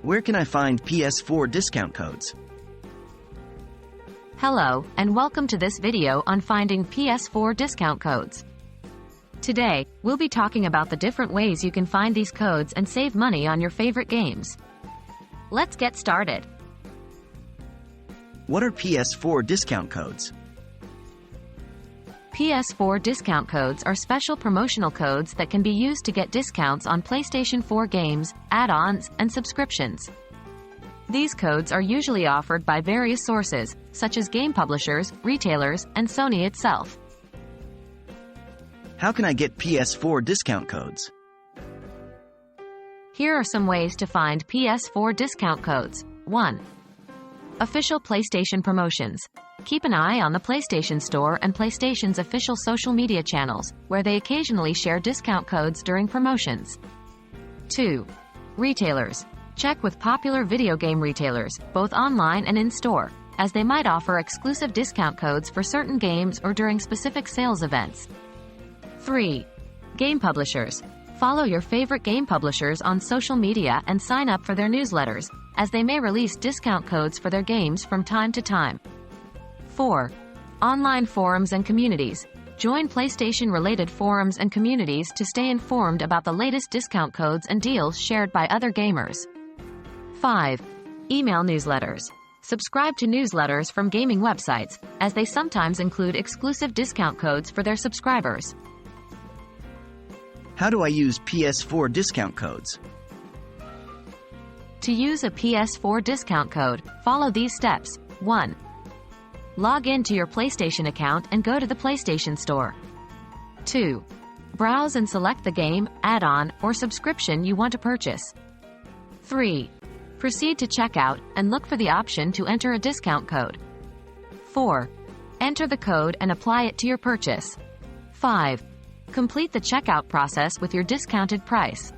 Where can I find PS4 discount codes? Hello, and welcome to this video on finding PS4 discount codes. Today, we'll be talking about the different ways you can find these codes and save money on your favorite games. Let's get started. What are PS4 discount codes? PS4 discount codes are special promotional codes that can be used to get discounts on PlayStation 4 games, add-ons, and subscriptions. These codes are usually offered by various sources, such as game publishers, retailers, and Sony itself. How can I get PS4 discount codes? Here are some ways to find PS4 discount codes. 1. Official PlayStation promotions. Keep an eye on the PlayStation Store and PlayStation's official social media channels, where they occasionally share discount codes during promotions. 2. Retailers. Check with popular video game retailers, both online and in-store, as they might offer exclusive discount codes for certain games or during specific sales events. 3. Game publishers. Follow your favorite game publishers on social media and sign up for their newsletters, as they may release discount codes for their games from time to time. 4. Online forums and communities. Join PlayStation-related forums and communities to stay informed about the latest discount codes and deals shared by other gamers. 5. Email newsletters. Subscribe to newsletters from gaming websites, as they sometimes include exclusive discount codes for their subscribers. How do I use PS4 discount codes? To use a PS4 discount code, follow these steps. 1. Log in to your PlayStation account and go to the PlayStation Store. 2. Browse and select the game, add-on, or subscription you want to purchase. 3. Proceed to checkout and look for the option to enter a discount code. 4. Enter the code and apply it to your purchase. 5. Complete the checkout process with your discounted price.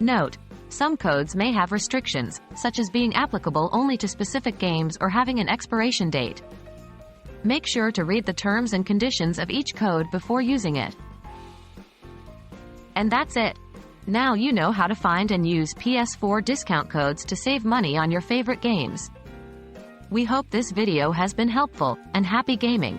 Note: some codes may have restrictions, such as being applicable only to specific games or having an expiration date. Make sure to read the terms and conditions of each code before using it. And that's it. Now you know how to find and use PS4 discount codes to save money on your favorite games. We hope this video has been helpful, and happy gaming!